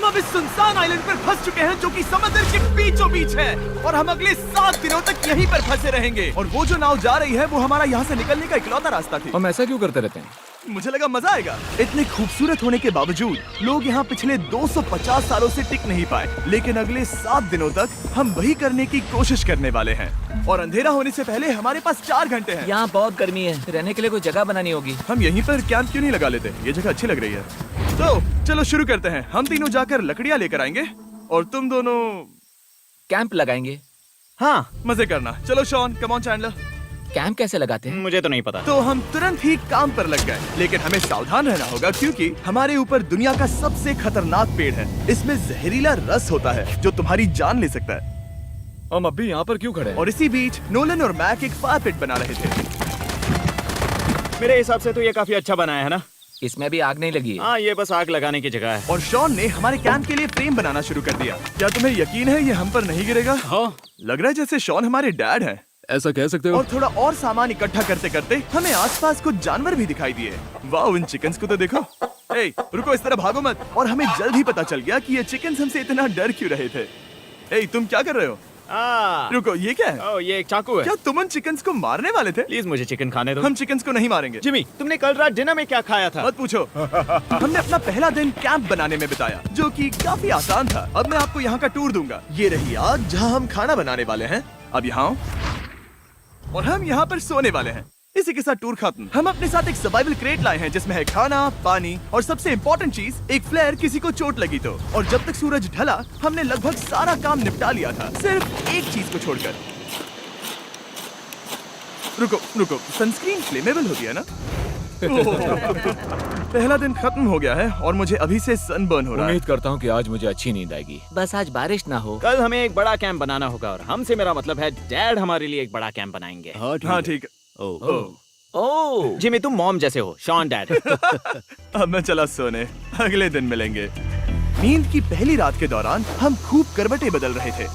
हम अब इस सुनसान आइलैंड पर फंस चुके हैं जो कि समुद्र के बीचों बीच है और हम अगले 7 दिनों तक यहीं पर फंसे रहेंगे। और वो जो नाव जा रही है वो हमारा यहाँ से निकलने का इकलौता रास्ता थी। हम ऐसा क्यों करते रहते हैं? मुझे लगा मजा आएगा। इतने खूबसूरत होने के बावजूद लोग यहाँ पिछले 250 सालों से टिक नहीं पाए, लेकिन अगले 7 दिनों तक हम वही करने की कोशिश करने वाले हैं। और अंधेरा होने से पहले हमारे पास 4 घंटे हैं। यहाँ बहुत गर्मी है, रहने के लिए कोई जगह बनानी होगी। हम यहीं पर कैंप क्यों नहीं लगा लेते? ये जगह अच्छी लग रही है। तो चलो शुरू करते हैं। हम तीनों जाकर लकड़ियाँ लेकर आएंगे और तुम दोनों कैंप लगाएंगे। हाँ, मजे करना। चलो Shawn, come on Chandler. Camp कैसे लगाते हैं? मुझे तो नहीं पता। तो हम तुरंत ही काम पर लग गए, लेकिन हमें सावधान रहना होगा क्योंकि हमारे ऊपर दुनिया का सबसे खतरनाक पेड़ है। इसमें जहरीला रस होता है जो तुम्हारी जान ले सकता है। हम अभी यहाँ पर क्यों खड़े हैं? और इसी बीच नोलन और मैक एक फायर पिट बना रहे थे। मेरे हिसाब से तो ये काफी अच्छा बनाया है ना? इसमें भी आग नहीं लगी है। हाँ, ये बस आग लगाने की जगह है। और शॉन ने हमारे कैंप के लिए फ्रेम बनाना शुरू कर दिया। क्या तुम्हें यकीन है ये हम पर नहीं गिरेगा? हाँ। लग रहा है जैसे शॉन हमारे डैड हैं। ऐसा कह सकते हो? और थोड़ा और सामान इकट्ठा करते करते हमें आसपास कुछ जानवर भी दिखाई दिए। वाह, इन चिकन्स को तो देखो। ए, रुको, इस तरह भागो मत। और हमें जल्द ही पता चल गया कि ये चिकन्स हमसे इतना डर क्यों रहे थे। ए, तुम क्या कर रहे हो? रुको, ये क्या है? ये एक चाकू है। क्या तुम उन चिकन्स को मारने वाले थे? प्लीज मुझे चिकन खाने दो। हम चिकन्स को नहीं मारेंगे। जिमी, तुमने कल रात डिनर में क्या खाया था? मत पूछो। हमने अपना पहला दिन कैंप बनाने में बिताया, जो कि काफी आसान था। अब मैं आपको यहाँ का टूर दूंगा। ये रही आग जहाँ हम खाना बनाने वाले हैं। अब यहाँ आओ। और हम यहाँ पर सोने वाले हैं। इसी के साथ टूर खत्म। हम अपने साथ एक सर्वाइवल क्रेट लाए हैं जिसमें है खाना, पानी और सबसे इम्पोर्टेंट चीज, एक फ्लेयर किसी को चोट लगी तो। और जब तक सूरज ढला हमने लगभग सारा काम निपटा लिया था, सिर्फ एक चीज को छोड़कर। रुको, सनस्क्रीन फ्लेमेबल होती है ना? पहला दिन खत्म हो गया है और मुझे अभी से सनबर्न हो रहा है। उम्मीद करता हूँ कि आज मुझे अच्छी नींद आएगी। बस आज बारिश ना हो। कल हमें एक बड़ा कैंप बनाना होगा और हमसे मेरा मतलब है डैड हमारे लिए एक बड़ा कैंप बनाएंगे। हाँ ठीक है। ओह, जिमी, तुम मॉम जैसे हो, शॉन डैड। अब मैं चला सोने, अगले दिन मिलेंगे। नींद की पहली रात के दौरान हम खूब करवटें बदल रहे थे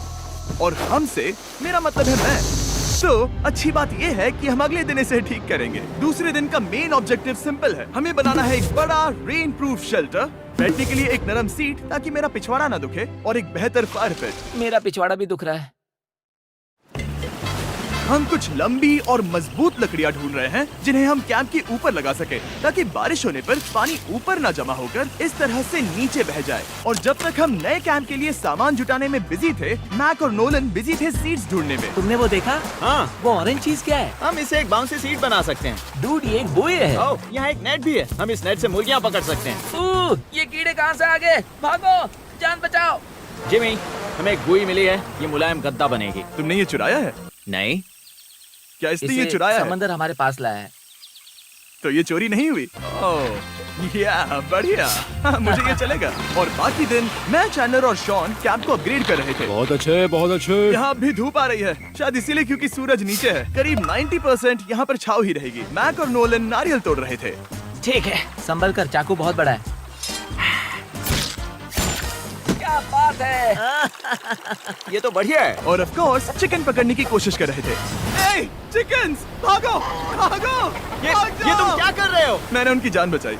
और हमसे मेरा मतलब है मैं। तो अच्छी बात यह है कि हम अगले दिन इसे ठीक करेंगे। दूसरे दिन का मेन ऑब्जेक्टिव सिंपल है। हमें बनाना है एक बड़ा रेन प्रूफ शेल्टर, बैठने के लिए एक नरम सीट ताकि मेरा पिछवाड़ा ना दुखे और एक बेहतर फायर पिट। मेरा पिछवाड़ा भी दुख रहा है। हम कुछ लंबी और मजबूत लकड़ियां ढूंढ रहे हैं जिन्हें हम कैंप के ऊपर लगा सके ताकि बारिश होने पर पानी ऊपर न जमा होकर इस तरह से नीचे बह जाए। और जब तक हम नए कैंप के लिए सामान जुटाने में बिजी थे, मैक और नोलन बिजी थे सीड्स ढूंढने में। तुमने वो देखा? हाँ, वो ऑरेंज चीज क्या है? हम इसे एक बाउंसी सीट बना सकते हैं। डूड, ये एक बुए है। यहाँ एक नेट भी है। हम इस नेट से मुर्गियाँ पकड़ सकते हैं। ये कीड़े कहाँ से आ गए? भागो, जान बचाओ। जिमी, हमें एक बुई मिली है। ये मुलायम गद्दा बनेगी। तुमने ये चुराया है? नहीं, क्या इसने ये चुराया है? समंदर हमारे पास लाया है। तो ये चोरी नहीं हुई? ओह, या बढ़िया। मुझे ये चलेगा। और बाकी दिन मैं, चैंडलर और शॉन कैंप को अपग्रेड कर रहे थे। बहुत अच्छे, बहुत अच्छे। यहाँ भी धूप आ रही है, शायद इसीलिए क्योंकि सूरज नीचे है। करीब 90% यहाँ पर छाव ही रहेगी। मैक और नोलन नारियल तोड़ रहे थे। ठीक है, संभल कर, चाकू बहुत बड़ा है। क्या बात है। ये तो बढ़िया है। और ऑफ कोर्स चिकन पकड़ने की कोशिश कर रहे थे। ए, चिकन्स, भागो, भागो, ये भाग जाओ। तुम क्या कर रहे हो? मैंने उनकी जान बचाई।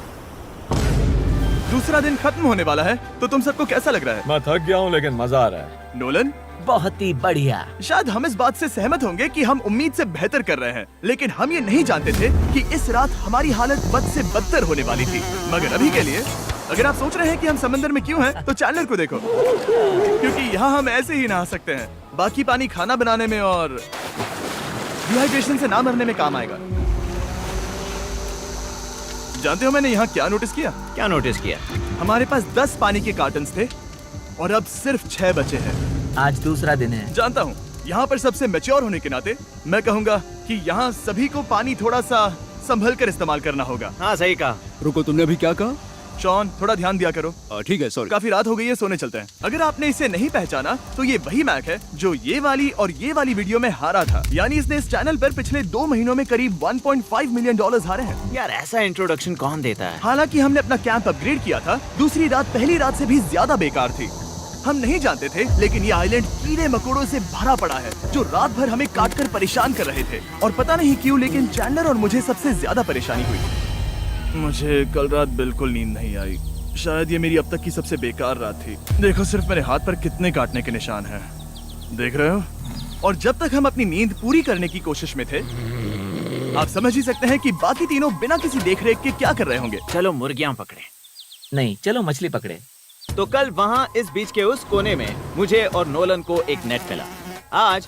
दूसरा दिन खत्म होने वाला है, तो तुम सबको कैसा लग रहा है? मैं थक गया हूँ लेकिन मजा आ रहा है। नोलन, बहुत ही बढ़िया। शायद हम इस बात से सहमत होंगे कि हम उम्मीद से बेहतर कर रहे हैं, लेकिन हम ये नहीं जानते थे कि इस रात हमारी हालत बद से बदतर होने वाली थी। मगर अभी के लिए, अगर आप सोच रहे हैं कि हम समंदर में क्यों हैं, तो चैंडलर को देखो, क्योंकि यहाँ हम ऐसे ही नहा सकते हैं। बाकी पानी खाना बनाने में और डिहाइड्रेशन से ना मरने में काम आएगा। जानते हो मैंने यहाँ क्या नोटिस किया? क्या नोटिस किया? हमारे पास 10 पानी के कार्टन्स थे और अब सिर्फ 6 बचे हैं। आज दूसरा दिन है। जानता हूँ, यहाँ पर सबसे मैच्योर होने के नाते मैं कहूँगा कि यहाँ सभी को पानी थोड़ा सा संभल कर इस्तेमाल करना होगा। हाँ, सही कहा। रुको, तुमने अभी क्या कहा? शॉन, थोड़ा ध्यान दिया करो। ठीक है, सॉरी। काफी रात हो गई है, सोने चलते हैं। अगर आपने इसे नहीं पहचाना तो ये वही मैक है जो ये वाली और ये वाली वीडियो में हारा था। यानी इसने इस चैनल पर पिछले 2 महीनों में करीब $1.5 मिलियन हारे हैं। यार, ऐसा इंट्रोडक्शन कौन देता है? हालांकि हमने अपना कैंप अपग्रेड किया था, दूसरी रात पहली रात से भी ज्यादा बेकार थी। हम नहीं जानते थे, लेकिन ये आइलैंड कीड़े मकोड़ों से भरा पड़ा है जो रात भर हमें काटकर परेशान कर रहे थे। और पता नहीं क्यों, लेकिन चैंडलर और मुझे सबसे ज्यादा परेशानी हुई। मुझे कल रात बिल्कुल नींद नहीं आई। शायद ये मेरी अब तक की सबसे बेकार रात थी। देखो सिर्फ मेरे हाथ पर कितने काटने के निशान हैं। देख रहे हो? और जब तक हम अपनी नींद पूरी करने की कोशिश में थे, आप समझ ही सकते हैं कि बाकी तीनों बिना किसी देखरेख के क्या कर रहे होंगे। चलो मुर्गियां पकड़े। नहीं, चलो मछली पकड़े। तो कल वहाँ इस बीच के उस कोने में मुझे और नोलन को एक नेट मिला। आज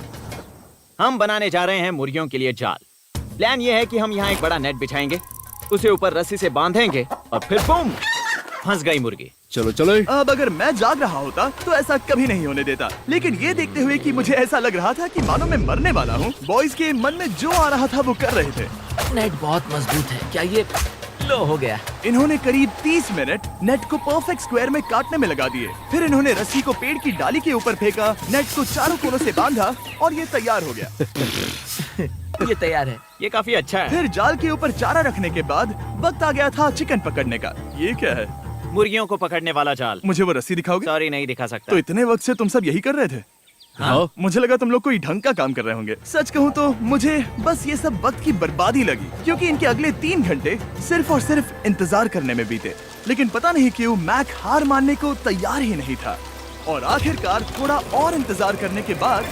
हम बनाने जा रहे हैं मुर्गियों के लिए जाल। प्लान ये है कि हम यहाँ एक बड़ा नेट बिछाएंगे, उसे ऊपर रस्सी से बांधेंगे और फिर बूम, फंस गई मुर्गी। चलो चलो। अब अगर मैं जाग रहा होता तो ऐसा कभी नहीं होने देता, लेकिन ये देखते हुए कि मुझे ऐसा लग रहा था कि मानो मैं मरने वाला हूँ, बॉयज के मन में जो आ रहा था वो कर रहे थे। नेट बहुत मजबूत है। क्या ये लो हो गया? इन्होंने करीब 30 मिनट नेट को परफेक्ट स्क्वायर में काटने में लगा दिए। फिर इन्होंने रस्सी को पेड़ की डाली के ऊपर फेंका, नेट को चारों कोनों से बांधा और ये तैयार हो गया। ये तैयार है। ये काफी अच्छा है। फिर जाल के ऊपर चारा रखने के बाद वक्त आ गया था चिकन पकड़ने का। ये क्या है? मुर्गियों को पकड़ने वाला जाल। मुझे वो रस्सी दिखाओगे? सॉरी, नहीं दिखा सकता। तो इतने वक्त से तुम सब यही कर रहे थे? हाँ। मुझे लगा तुम लोग कोई ढंग का काम कर रहे होंगे। सच कहूँ तो मुझे बस ये सब वक्त की बर्बादी लगी, क्योंकि इनके अगले 3 घंटे सिर्फ और सिर्फ इंतजार करने में बीते। लेकिन पता नहीं क्यों मैक हार मानने को तैयार ही नहीं था, और आखिरकार थोड़ा और इंतजार करने के बाद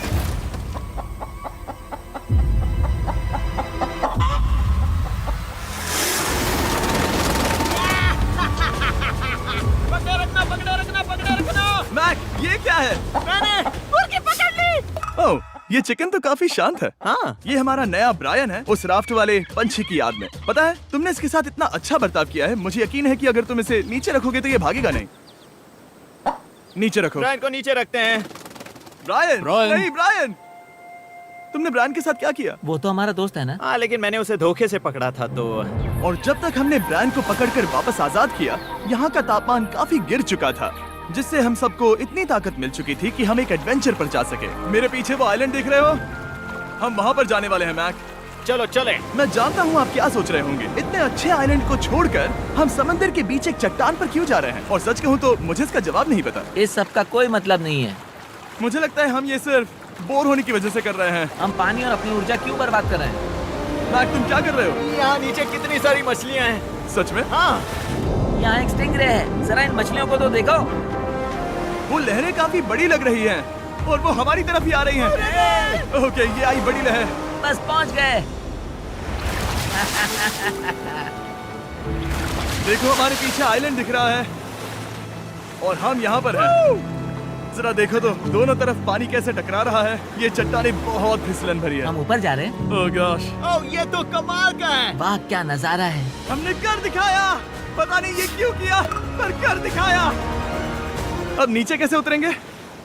मैक, ये क्या है? मैंने मुर्गी पकड़ ली। ओह, ये चिकन तो काफी शांत है। हाँ। ये हमारा नया ब्रायन है, उस राफ्ट वाले पंछी की याद में। पता है, तुमने इसके साथ इतना अच्छा बर्ताव किया है, मुझे यकीन है कि अगर तुम इसे नीचे रखोगे तो ये भागेगा नहीं। नीचे रखो। ब्रायन को नीचे रखते हैं। Brian, Brian. नहीं ब्रायन। तुमने ब्रायन के साथ क्या किया? वो तो हमारा दोस्त है ना। हाँ, लेकिन मैंने उसे धोखे से पकड़ा था तो। और जब तक हमने ब्रायन को पकड़कर वापस आजाद किया, यहाँ का तापमान काफी गिर चुका था, जिससे हम सबको इतनी ताकत मिल चुकी थी कि हम एक एडवेंचर पर जा सके। मेरे पीछे वो आइलैंड देख रहे हो? हम वहाँ पर जाने वाले हैं मैक। चलो चले। मैं जानता हूँ आप क्या सोच रहे होंगे, इतने अच्छे आइलैंड को छोड़कर हम समंदर के बीच एक चट्टान पर क्यों जा रहे हैं? और सच कहूँ तो मुझे इसका जवाब नहीं पता। इस सब का कोई मतलब नहीं है। मुझे लगता है हम ये सिर्फ बोर होने की वजह से कर रहे हैं। हम पानी और अपनी ऊर्जा क्यों बर्बाद कर रहे हैं? मैक, तुम क्या कर रहे हो? यहाँ नीचे कितनी सारी मछलियाँ हैं। सच में? हाँ। यहाँ एक स्टिंगरे है, जरा इन मछलियों को तो देखो। वो लहरें काफी बड़ी लग रही हैं और वो हमारी तरफ ही आ रही हैं। ओके, ये आई बड़ी लहर। बस पहुँच गए। देखो हमारे पीछे आइलैंड दिख रहा है और हम यहाँ पर हैं। जरा देखो तो दोनों तरफ पानी कैसे टकरा रहा है। ये चट्टानें बहुत फिसलन भरी है। हम ऊपर जा रहे हैं। ओह गॉश, ओह, ये तो कमाल का है। वाह, क्या नजारा है। हमने कर दिखाया। पता नहीं ये क्यों किया, पर कर दिखाया। अब नीचे कैसे उतरेंगे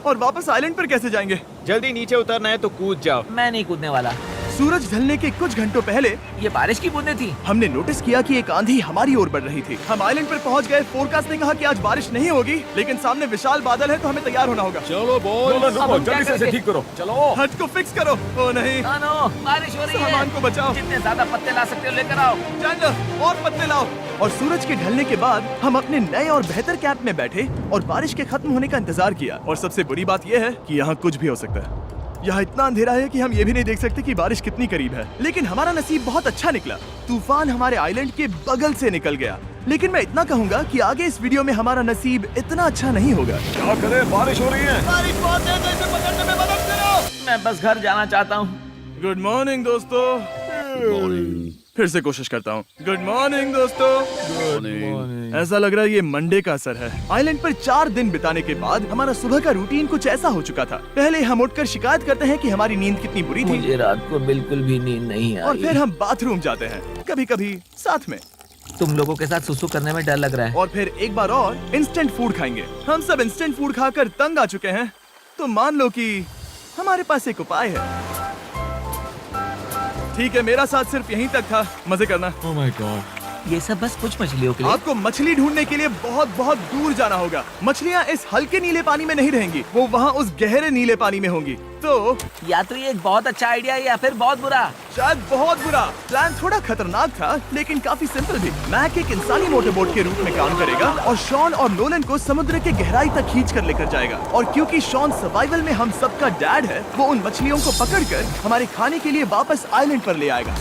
और वापस आइलैंड पर कैसे जाएंगे? जल्दी नीचे उतरना है तो कूद जाओ। मैं नहीं कूदने वाला। सूरज ढलने के कुछ घंटों पहले ये बारिश की बूंदें थी। हमने नोटिस किया कि एक आंधी हमारी ओर बढ़ रही थी। हम आइलैंड पर पहुंच गए। फोरकास्ट ने कहा कि आज बारिश नहीं होगी, लेकिन सामने विशाल बादल है तो हमें तैयार होना होगा। चलो बॉयज, अब हम क्या जल्दी से इसे करेंगे? ठीक करो। चलो। हट को फिक्स करो। ओ नहीं, नो, बारिश हो रही है। सामान को बचाओ। जितने ज्यादा पत्ते ला सकते हो लेकर आओ। चैंडलर, और पत्ते लाओ। और सूरज के ढलने के बाद हम अपने नए और बेहतर कैंप में बैठे और बारिश के खत्म होने का इंतजार किया। और सबसे बुरी बात यह है कि यहाँ कुछ भी हो सकता है। यहाँ इतना अंधेरा है कि हम ये भी नहीं देख सकते कि बारिश कितनी करीब है। लेकिन हमारा नसीब बहुत अच्छा निकला। तूफान हमारे आइलैंड के बगल से निकल गया। लेकिन मैं इतना कहूँगा कि आगे इस वीडियो में हमारा नसीब इतना अच्छा नहीं होगा। क्या करें, बारिश हो रही है। बारिश बहुत तेज है, इसे पकड़ने में मदद करो। मैं बस घर जाना चाहता हूँ। गुड मॉर्निंग दोस्तों। फिर से कोशिश करता हूँ। गुड मॉर्निंग दोस्तों। ऐसा लग रहा है ये मंडे का असर है। आइलैंड पर 4 दिन बिताने के बाद हमारा सुबह का रूटीन कुछ ऐसा हो चुका था। पहले हम उठकर शिकायत करते हैं कि हमारी नींद कितनी बुरी थी, मुझे रात को बिल्कुल भी नींद नहीं और आई। फिर हम बाथरूम जाते हैं, कभी कभी साथ में, तुम लोगों के साथ सुसु करने में डर लग रहा है। और फिर एक बार और इंस्टेंट फूड खाएंगे। हम सब इंस्टेंट फूड खाकर तंग आ चुके हैं, तो मान लो कि हमारे पास एक उपाय है। ठीक है, मेरा साथ सिर्फ यहीं तक था। मजे करना। Oh my God. ये सब बस कुछ मछलियों के लिए। आपको मछली ढूंढने के लिए बहुत बहुत दूर जाना होगा। मछलियाँ इस हल्के नीले पानी में नहीं रहेंगी, वो वहाँ उस गहरे नीले पानी में होंगी। तो या तो ये एक बहुत अच्छा आइडिया है या फिर बहुत बुरा। शायद बहुत बुरा। प्लान थोड़ा खतरनाक था, लेकिन काफी सिंपल भी। मैक एक इंसानी मोटरबोट के रूप में काम करेगा और शॉन और नोलन को समुद्र के गहराई तक खींच कर लेकर जाएगा। और क्योंकि शॉन सर्वाइवल में हम सबका डैड है, वो उन मछलियों को पकड़कर हमारे खाने के लिए वापस आइलैंड पर ले आएगा।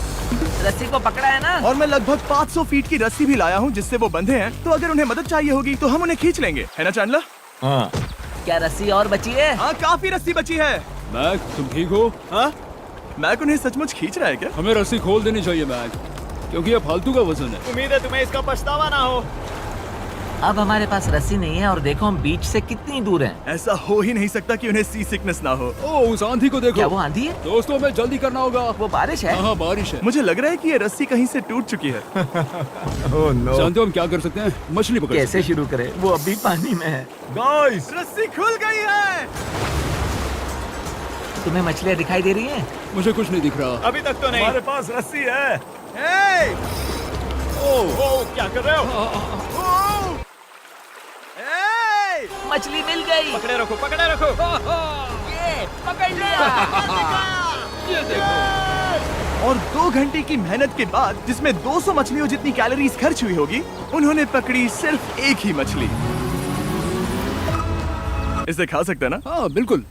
रस्सी को पकड़ा है ना? और मैं लगभग 500 फीट की रस्सी भी लाया हूँ जिससे वो बंधे हैं, तो अगर उन्हें मदद चाहिए होगी तो हम उन्हें खींच लेंगे, है ना चैंडलर? हाँ क्या रस्सी और बची है? हाँ, काफी रस्सी बची है। मैक, तुम ठीक हो? हाँ, मैक उन्हें सचमुच खींच रहा है क्या? हमें रस्सी खोल देनी चाहिए मैक, क्योंकि ये फालतू का वजन है। उम्मीद है तुम्हें इसका पछतावा ना हो। अब हमारे पास रस्सी नहीं है और देखो हम बीच से कितनी दूर हैं। ऐसा हो ही नहीं सकता कि उन्हें सी सिकनेस ना हो। ओ, उस आंधी को देखो। क्या वो आंधी है? दोस्तों, हमें जल्दी करना होगा। वो बारिश है? हाँ, बारिश है। मुझे लग रहा है कि ये रस्सी कहीं से टूट चुकी है। जानते हो हम क्या कर सकते हैं? मछली पकड़ कैसे शुरू करें? वो अभी पानी में है। गाइस, रस्सी खुल गई है। तुम्हें मछलियाँ दिखाई दे रही हैं? मुझे कुछ नहीं दिख रहा। अभी तक तो नहीं। हमारे पास रस्सी है। हे! ओ, क्या कर रहे हो? ओ! हे! मछली मिल गई। पकड़े रखो, पकड़े रखो। ये पकड़ लिया। ये देखो। और 2 घंटे की मेहनत के बाद, जिसमें 200 मछलियों जितनी कैलोरीज खर्च हुई होगी, उन्होंने पकड़ी सिर्फ एक ही मछली। इसे खा सकते हैं ना? हाँ, बिल्कुल।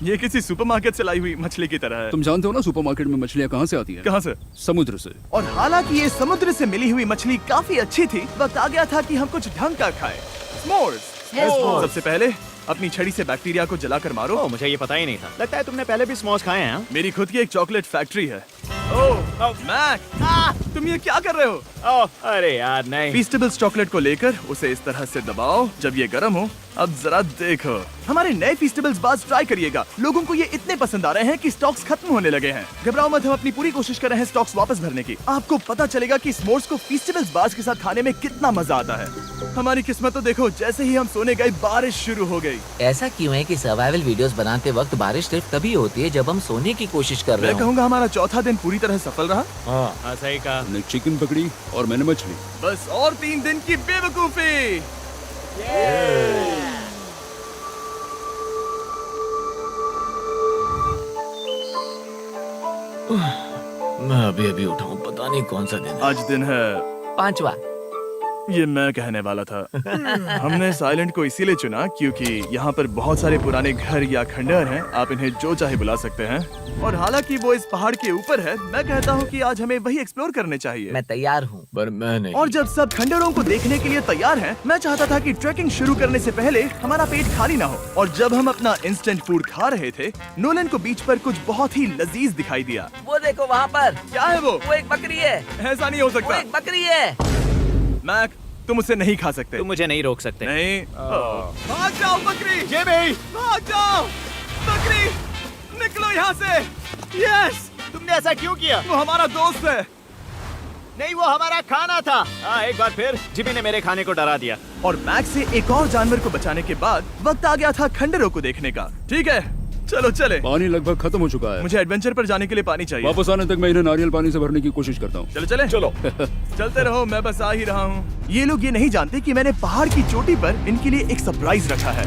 ये किसी सुपरमार्केट से लाई हुई मछली की तरह है। तुम जानते हो ना सुपरमार्केट में मछलियाँ कहाँ से आती हैं? कहाँ से? समुद्र से। और हालांकि ये समुद्र से मिली हुई मछली काफी अच्छी थी, वक्त आ गया था कि हम कुछ ढंग का खाएं। s'mores। सबसे पहले अपनी छड़ी से बैक्टीरिया को जलाकर मारो। ओ, मुझे ये पता ही नहीं था। लगता है तुमने पहले भी स्मोस खाए हैं। हाँ? मेरी खुद की एक चॉकलेट फैक्ट्री है। ओह मैक, तुम ये क्या कर रहे हो? ओह, अरे यार नहीं। फीस्टेबल्स चॉकलेट को लेकर उसे इस तरह से दबाओ जब ये गर्म हो। अब जरा देखो, हमारे नए फीस्टेबल्स बार्स ट्राई करिएगा। लोगों को ये इतने पसंद आ रहे हैं कि स्टॉक्स खत्म होने लगे हैं। घबराओ मत, हम अपनी पूरी कोशिश कर रहे हैं स्टॉक्स वापस भरने की। आपको पता चलेगा कि s'mores को फीस्टेबल्स बार्स के साथ खाने में कितना मजा आता है। हमारी किस्मत तो देखो, जैसे ही हम सोने गए बारिश शुरू हो गई। ऐसा क्यों है कि सर्वाइवल वीडियोस बनाते वक्त बारिश सिर्फ तभी होती है जब हम सोने की कोशिश कर रहे मैं हो? कहूँगा हमारा चौथा दिन पूरी तरह सफल रहा। हाँ, सही कहा। हमने चिकन पकड़ी और मैंने मछली। बस और 3 दिन की बेवकूफी। मैं अभी उठा हूँ, पता नहीं कौन सा दिन। आज दिन है 5वां। ये मैं कहने वाला था। हमने इस आइलैंड को इसीलिए चुना क्योंकि यहाँ पर बहुत सारे पुराने घर या खंडहर हैं, आप इन्हें जो चाहे बुला सकते हैं। और हालांकि वो इस पहाड़ के ऊपर है, मैं कहता हूँ कि आज हमें वही एक्सप्लोर करने चाहिए। मैं तैयार हूँ। पर मैं नहीं। और जब सब खंडहरों को देखने के लिए तैयार हैं, मैं चाहता था कि ट्रैकिंग शुरू करने से पहले हमारा पेट खाली ना हो। और जब हम अपना इंस्टेंट फूड खा रहे थे, नोलन को बीच पर कुछ बहुत ही लजीज दिखाई दिया। वो देखो वहाँ पर। क्या है वो? वो एक बकरी है। ऐसा नहीं हो वो सकता। एक बकरी है। मैक, तुम उसे नहीं खा सकते। तुम मुझे नहीं रोक सकते। नहीं। भाग जाओ बकरी। ये भी। भाग जाओ बकरी, निकलो यहाँ से। यस, तुमने ऐसा क्यों किया? वो हमारा दोस्त है। नहीं, वो हमारा खाना था। एक बार फिर जिमी ने मेरे खाने को डरा दिया। और मैक से एक और जानवर को बचाने के बाद वक्त आ गया था खंडहरों को देखने का। ठीक है, चलो चले। पानी लगभग खत्म हो चुका है। मुझे एडवेंचर पर जाने के लिए पानी चाहिए। वापस आने तक मैं इन्हें नारियल पानी से भरने की कोशिश करता हूँ। चलो चले। चलो। चलते रहो, मैं बस आ ही रहा हूँ। ये लोग ये नहीं जानते कि मैंने पहाड़ की चोटी पर इनके लिए एक सरप्राइज रखा है।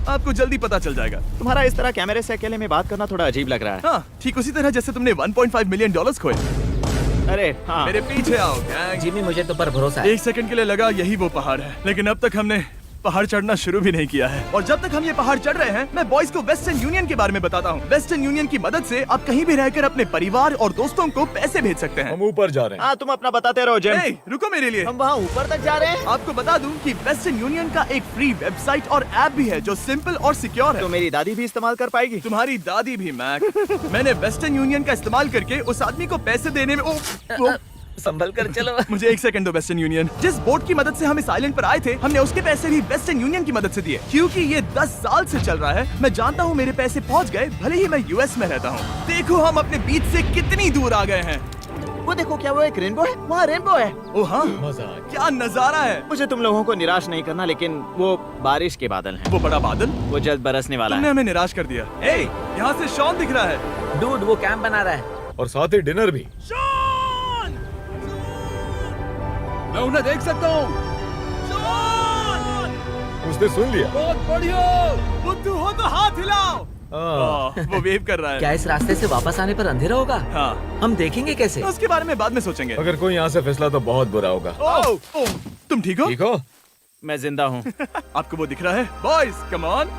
आपको जल्दी पता चल जाएगा। तुम्हारा इस तरह कैमरे से अकेले में बात करना थोड़ा अजीब लग रहा है। हाँ, ठीक उसी तरह जैसे तुमने 1.5 मिलियन डॉलर्स खोए। अरे हाँ। मेरे पीछे आओ गैंग। जिमी, मुझे तो पर भरोसा है। 1 सेकंड के लिए लगा यही वो पहाड़ है, लेकिन अब तक हमने पहाड़ चढ़ना शुरू भी नहीं किया है। और जब तक हम ये पहाड़ चढ़ रहे हैं, मैं बॉयज को वेस्टर्न यूनियन के बारे में बताता हूँ। वेस्टर्न यूनियन की मदद से आप कहीं भी रहकर अपने परिवार और दोस्तों को पैसे भेज सकते हैं। हम ऊपर जा रहे हैं। हाँ, तुम अपना बताते रहो जिम। ए, रुको मेरे लिए। हम वहाँ ऊपर तक जा रहे हैं। आपको बता दूं कि वेस्टर्न यूनियन का एक फ्री वेबसाइट और ऐप भी है जो सिंपल और सिक्योर है। तो मेरी दादी भी इस्तेमाल कर पाएगी। तुम्हारी दादी भी मैक। मैंने वेस्टर्न यूनियन का इस्तेमाल करके उस आदमी को पैसे देने में संभल कर चलो। मुझे 1 सेकंड दो। वेस्टर्न यूनियन, जिस बोट की मदद से हम इस आइलैंड पर आए थे, हमने उसके पैसे भी वेस्टर्न यूनियन की मदद से दिए। क्योंकि ये 10 साल से चल रहा है, मैं जानता हूँ मेरे पैसे पहुँच गए, भले ही मैं यूएस में रहता हूँ। देखो हम अपने बीच से कितनी दूर आ गए हैं। वो देखो, क्या वो एक रेनबो है? वहाँ रेनबो है। ओ हाँ, मजा। क्या नजारा है। मुझे तुम लोगों को निराश नहीं करना, लेकिन वो बारिश के बादल हैं। वो बड़ा बादल, वो जल्द बरसने वाला तुमने है। हमें निराश कर दिया। ए, यहाँ से शॉन दिख रहा है। डूड, वो कैंप बना रहा है। और साथ ही डिनर भी। शॉन! मैं उन्हें देख सकता हूँ। शॉन! उसने सुन लिया। बहुत बढ़िया। बुद्धू हो तो हाथ हिलाओ। वो वेव कर रहा है। क्या इस रास्ते से वापस आने पर अंधेरा होगा? हाँ, हम देखेंगे कैसे? उसके बारे में बाद में सोचेंगे। अगर कोई यहाँ से फिसला तो बहुत बुरा होगा। ओह, तुम ठीक हो? ठीक हो? मैं जिंदा हूँ। आपको वो दिख रहा है? Boys, come on.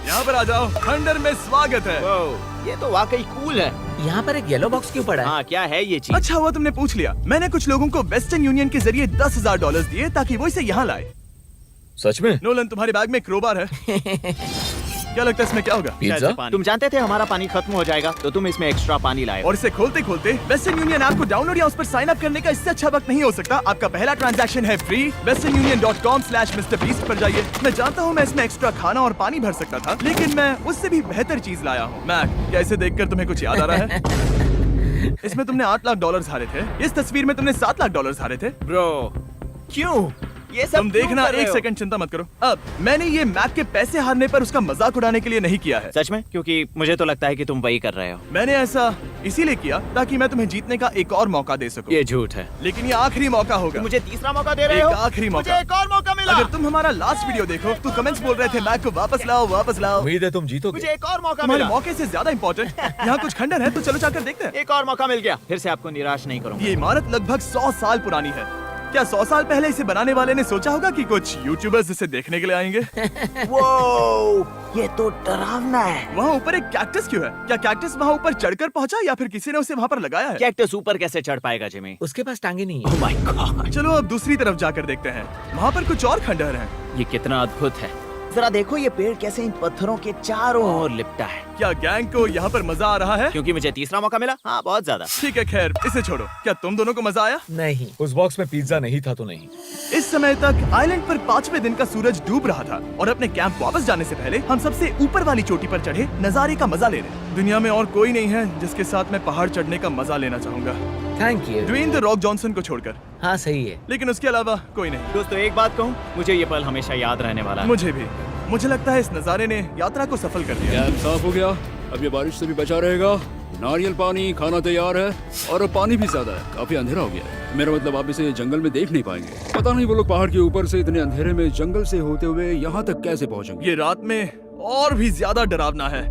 यहाँ पर आ जाओ, खंडर में स्वागत है। वाह, ये तो वाकई कूल है। यहाँ पर एक येलो बॉक्स क्यों पड़ा है? हाँ, क्या है ये चीज? अच्छा हुआ तुमने पूछ लिया। मैंने कुछ लोगों को वेस्टर्न यूनियन के जरिए $10,000 दिए ताकि वो इसे यहाँ लाए। सच में? नोलन, तुम्हारे बैग में क्रोबार है। क्या लगता है इसमें क्या होगा? पिज्जा? तुम जानते थे हमारा पानी खत्म हो जाएगा, तो तुम इसमें एक्स्ट्रा पानी लाए। और इसे खोलते खोलते वेस्टर्न यूनियन ऐप को डाउनलोड या उस पर साइन अप करने का इससे अच्छा वक्त नहीं हो सकता। आपका पहला ट्रांजैक्शन है फ्री। westernunion.com/MrBeast पर जाइए। मैं जानता हूँ मैं इसमें एक्स्ट्रा खाना और पानी भर सकता था, लेकिन मैं उससे भी बेहतर चीज लाया हूँ। मैक, क्या इसे देखकर तुम्हें कुछ याद आ रहा है? इसमें तुमने $8 लाख हारे थे। इस तस्वीर में तुमने $7 लाख हारे थे। ब्रो, क्यों? ये सब तुम क्यों देखना, कर रहे एक हो? सेकंड चिंता मत करो। अब मैंने ये मैक के पैसे हारने पर उसका मजाक उड़ाने के लिए नहीं किया है। सच में? क्योंकि मुझे तो लगता है कि तुम वही कर रहे हो। मैंने ऐसा इसीलिए किया ताकि मैं तुम्हें जीतने का एक और मौका दे सकूं। ये झूठ है। लेकिन ये आखिरी मौका होगा। तुम मुझे तीसरा मौका दे रहे एक हो? आखिरी मौका। मुझे एक और मौका मिला। अगर तुम हमारा लास्ट वीडियो देखो तो कमेंट्स बोल रहे थे मैक को वापस लाओ, वापस लाओ। उम्मीद है तुम जीतोगे। मुझे एक और मौका तुम्हारे मिला। मौके से ज्यादा इम्पोर्टेंट यहाँ कुछ खंडर है, तो चलो जाकर देखते हैं। एक और मौका मिल गया। फिर से आपको निराश नहीं करूंगा। ये इमारत लगभग 100 साल पुरानी है। क्या 100 साल पहले इसे बनाने वाले ने सोचा होगा कि कुछ यूट्यूबर्स इसे देखने के लिए आएंगे? वो ये तो डरावना है। वहाँ ऊपर एक कैक्टस क्यों है? क्या कैक्टस वहाँ ऊपर चढ़कर पहुँचा या फिर किसी ने उसे वहाँ पर लगाया है? कैक्टस ऊपर कैसे चढ़ पाएगा जिमी? उसके पास टांगे नहीं है। ओह माय गॉड, चलो अब दूसरी तरफ जाकर देखते हैं। वहाँ पर कुछ और खंडहर हैं। ये कितना अद्भुत है। जरा देखो ये पेड़ कैसे इन पत्थरों के चारों ओर लिपटा है। क्या गैंग को यहाँ पर मजा आ रहा है? क्योंकि मुझे तीसरा मौका मिला। हाँ, बहुत ज्यादा। ठीक है, खैर इसे छोड़ो। क्या तुम दोनों को मजा आया? नहीं। उस बॉक्स में पिज्जा नहीं था तो नहीं। इस समय तक आइलैंड पर 5वें दिन का सूरज डूब रहा था और अपने कैंप वापस जाने से पहले हम सबसे ऊपर वाली चोटी पर चढ़े नजारे का मजा ले रहे। दुनिया में और कोई नहीं है जिसके साथ मैं पहाड़ चढ़ने का मजा लेना चाहूंगा, thank you. Dwayne the Rock Johnson को छोड़कर। हाँ सही है। लेकिन उसके अलावा कोई नहीं। दोस्तों, एक बात कहूँ, मुझे ये पल हमेशा याद रहने वाला है। मुझे भी। मुझे लगता है इस नजारे ने यात्रा को सफल कर दिया। कैंप साफ हो गया, अब ये बारिश से भी बचा रहेगा। नारियल पानी, खाना तैयार है और अब पानी भी ज्यादा है। काफी अंधेरा हो गया है। मेरा मतलब आप इसे जंगल में देख नहीं पाएंगे। पता नहीं वो लोग पहाड़ के ऊपर से इतने अंधेरे में जंगल से होते हुए यहाँ तक कैसे पहुँचेंगे। ये रात में और भी ज्यादा डरावना है।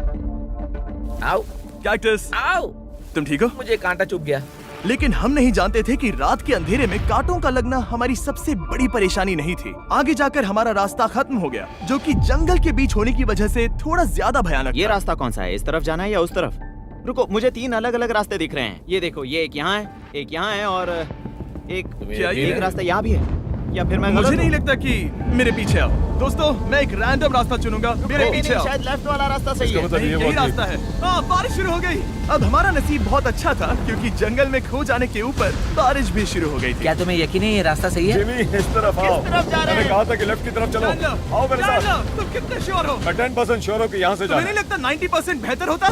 आओ कैक्टस, आओ। तुम ठीक हो? मुझे कांटा चुभ गया। लेकिन हम नहीं जानते थे कि रात के अंधेरे में कांटों का लगना हमारी सबसे बड़ी परेशानी नहीं थी। आगे जाकर हमारा रास्ता खत्म हो गया, जो कि जंगल के बीच होने की वजह से थोड़ा ज्यादा भयानक ये था। रास्ता कौन सा है? इस तरफ जाना है या उस तरफ? रुको, मुझे 3 अलग अलग रास्ते दिख रहे हैं। ये देखो, ये एक यहाँ है, एक यहाँ है और एक क्या ये एक रास्ता यहाँ भी है। या फिर मैं मुझे गलत नहीं हूँ? लगता कि मेरे पीछे आओ। दोस्तों, मैं एक रैंडम रास्ता चुनूंगा। मेरे नहीं, पीछे नहीं, आओ। शायद लेफ्ट वाला रास्ता सही है। नहीं, यही रास्ता है। हाँ, बारिश शुरू हो गई। अब हमारा नसीब बहुत अच्छा था क्योंकि जंगल में खो जाने के ऊपर बारिश भी शुरू हो गई थी। क्या तुम्हें यकीन है ये रास्ता सही है? जिमी, इस तरफ आओ। किस तरफ जा रहे मैंने हैं? कहा था कि लेफ्ट की तरफ चलो। जान लो, आओ मेरे जान साथ। लो, तुम कितने श्योर हो? मैं 10% श्योर हूँ कि यहाँ से तुम्हें जाना नहीं है। लगता 90% बेहतर होता?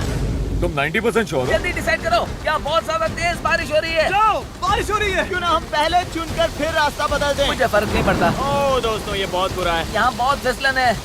तुम 90% श्योर हो? जल्दी डिसाइड करो। यहाँ बहुत ज्यादा तेज बारिश हो रही है। जाओ, बारिश हो रही है। क्यों ना हम पहले चुनकर फिर रास्ता बदल दें? मुझे फर्क नहीं पड़ता। ओह दोस्तों, ये बहुत बुरा है। यहाँ बहुत फिसलन है।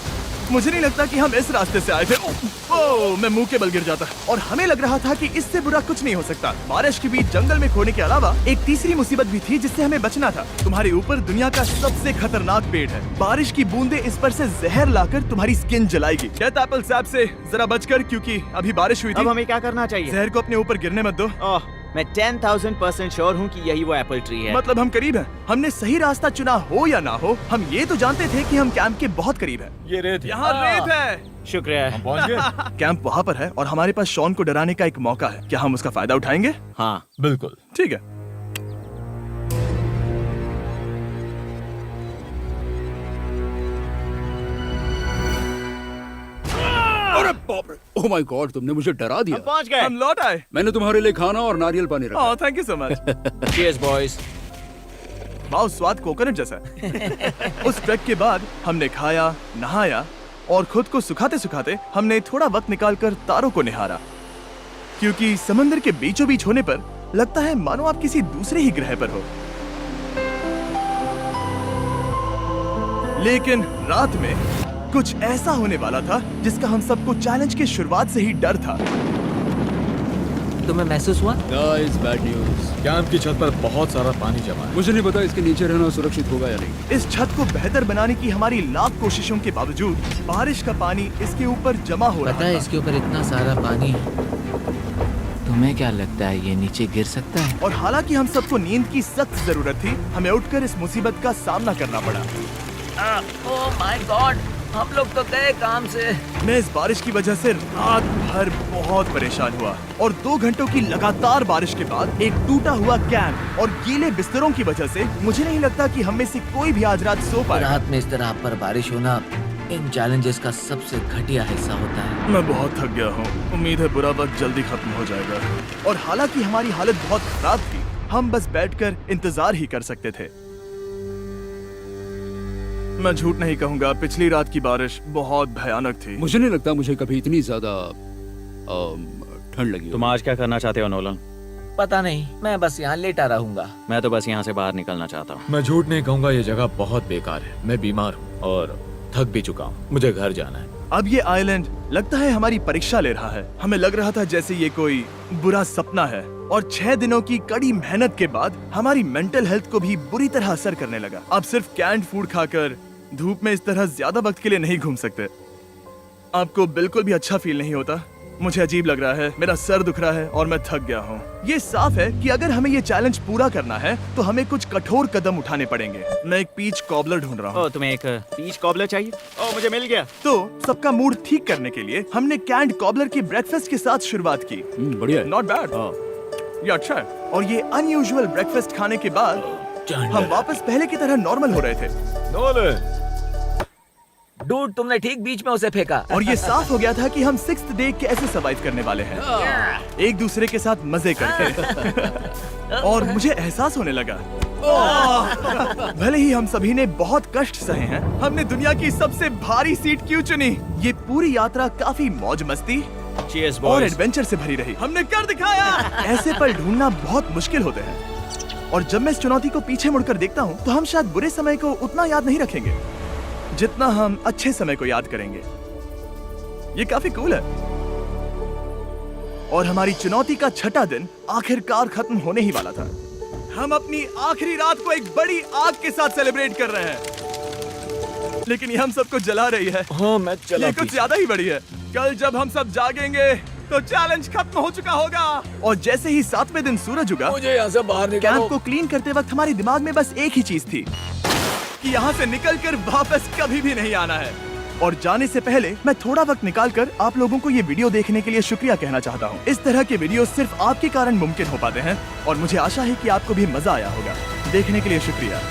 मुझे नहीं लगता कि हम इस रास्ते से आए थे। ओह, मैं मुंह के बल गिर जाता। और हमें लग रहा था कि इससे बुरा कुछ नहीं हो सकता। बारिश के बीच जंगल में खोने के अलावा एक तीसरी मुसीबत भी थी जिससे हमें बचना था। तुम्हारे ऊपर दुनिया का सबसे खतरनाक पेड़ है। बारिश की बूंदें इस पर से जहर लाकर तुम्हारी स्किन जलाएगी। डेथ एप्पल सैप से जरा बचकर, क्योंकि अभी बारिश हुई अब थी। हमें क्या करना चाहिए? जहर को अपने ऊपर गिरने मत दो। ओह, मैं 10,000% श्योर हूँ कि यही वो एप्पल ट्री है। मतलब हम करीब हैं। हमने सही रास्ता चुना हो या ना हो, हम ये तो जानते थे कि हम कैंप के बहुत करीब हैं। ये रेत है। यहाँ रेत है। शुक्रिया। हम पहुँच गए। कैंप वहाँ पर है और हमारे पास शॉन को डराने का एक मौका है। क्या हम उसका फायदा उठाएंगे? हाँ, बिल्कुल। ठीक है। अरे बाप रे, ओह माय गॉड, तुमने मुझे डरा दिया। हम पहुँच गए। हम लौट आए। मैंने तुम्हारे लिए खाना और नारियल पानी रखा। Oh, thank you so much. Cheers, boys। वाह, स्वाद कोकोनट जैसा है। उस ट्रैक के बाद हमने खाया, नहाया और खुद को सुखाते सुखाते हमने थोड़ा वक्त निकालकर तारों को निहारा, क्योंकि समंदर के बीचों बीच होने पर लगता है मानो आप किसी दूसरे ही ग्रह पर हो। लेकिन रात में कुछ ऐसा होने वाला था जिसका हम सबको चैलेंज के शुरुआत से ही डर था। तुम्हें महसूस हुआ? Guys, bad news. कैंप की छत पर बहुत सारा पानी जमा है। मुझे नहीं पता इसके नीचे रहना सुरक्षित होगा या नहीं। इस छत को बेहतर बनाने की हमारी लाख कोशिशों के बावजूद बारिश का पानी इसके ऊपर जमा हो रहा पता है था। इसके ऊपर इतना सारा पानी है। तुम्हें क्या लगता है ये नीचे गिर सकता है? और हालांकि हम सबको नींद की सख्त जरूरत थी, हमें उठकर इस मुसीबत का सामना करना पड़ा। ओह माय गॉड, हम लोग तो गए काम से। मैं इस बारिश की वजह से रात भर बहुत परेशान हुआ और 2 घंटों की लगातार बारिश के बाद एक टूटा हुआ कैंप और गीले बिस्तरों की वजह से मुझे नहीं लगता कि हम में से कोई भी आज रात सो पाएगा। रात में इस तरह पर बारिश होना इन चैलेंजेस का सबसे घटिया हिस्सा होता है। मैं बहुत थक गया हूँ। उम्मीद है बुरा वक्त जल्दी खत्म हो जाएगा। और हालांकि हमारी हालत बहुत खराब थी, हम बस बैठकर इंतजार ही कर सकते थे। मैं झूठ नहीं कहूँगा, पिछली रात की बारिश बहुत भयानक थी। मुझे नहीं लगता मुझे कभी इतनी ज्यादा ठंड लगी। तुम आज क्या करना चाहते हो नोलन? पता नहीं, मैं बस यहाँ लेटा रहूंगा। मैं तो बस यहाँ से बाहर निकलना चाहता हूँ। मैं झूठ नहीं कहूंगा, ये जगह बहुत बेकार है। मैं बीमार हूँ और थक भी चुका हूँ। मुझे घर जाना है। अब ये आइलैंड लगता है हमारी परीक्षा ले रहा है। हमें लग रहा था जैसे ये कोई बुरा सपना है और 6 दिनों की कड़ी मेहनत के बाद हमारी मेंटल हेल्थ को भी बुरी तरह असर करने लगा। अब सिर्फ कैंड फूड खाकर धूप में इस तरह ज्यादा वक्त के लिए नहीं घूम सकते। आपको बिल्कुल भी अच्छा फील नहीं होता? मुझे अजीब लग रहा है, मेरा सर दुख रहा है और मैं थक गया हूँ। ये साफ है कि अगर हमें ये चैलेंज पूरा करना है तो हमें कुछ कठोर कदम उठाने पड़ेंगे। मैं एक पीच कॉबलर ढूंढ रहा हूँ। ओ, तुम्हें एक पीच कॉबलर चाहिए? ओ, मुझे मिल गया। तो सबका मूड ठीक करने के लिए हमने कैंड कॉबलर की ब्रेकफास्ट के साथ शुरुआत की। बढ़िया है। नॉट बैड, ये अच्छा है। और ये अनयूजुअल ब्रेकफास्ट खाने के बाद हम वापस पहले की तरह नॉर्मल हो रहे थे। नोलन, डूड, तुमने ठीक बीच में उसे फेंका। और ये साफ हो गया था कि हम 6th डे कैसे सरवाइव करने वाले हैं, एक दूसरे के साथ मजे करके। और मुझे एहसास होने लगा, भले ही हम सभी ने बहुत कष्ट सहे हैं, हमने दुनिया की सबसे भारी सीट क्यों चुनी। ये पूरी यात्रा काफी मौज मस्ती Cheers, और boys. एडवेंचर से भरी रही। हमने कर दिखाया। ऐसे पल ढूंढना बहुत मुश्किल होते हैं और जब मैं इस चुनौती को पीछे मुड़कर देखता हूँ तो हम शायद बुरे समय को उतना याद नहीं रखेंगे जितना हम अच्छे समय को याद करेंगे। ये काफी कूल है। और हमारी चुनौती का 6ठा दिन आखिरकार खत्म होने ही वाला था। हम अपनी आखिरी रात को एक बड़ी आग के साथ सेलिब्रेट कर रहे हैं, लेकिन ये हम सबको जला रही है। हाँ मैं चला। ये कुछ ज्यादा ही बड़ी है। कल जब हम सब जागेंगे तो चैलेंज खत्म हो चुका होगा। और जैसे ही 7वें दिन सूरज उगा, मुझे यहाँ से बाहर कैंप निकालो। को क्लीन करते वक्त हमारे दिमाग में बस एक ही चीज थी कि यहाँ से निकलकर वापस कभी भी नहीं आना है। और जाने से पहले मैं थोड़ा वक्त निकालकर आप लोगों को ये वीडियो देखने के लिए शुक्रिया कहना चाहता हूँ। इस तरह के वीडियो सिर्फ आपके कारण मुमकिन हो पाते हैं और मुझे आशा है कि आपको भी मजा आया होगा। देखने के लिए शुक्रिया।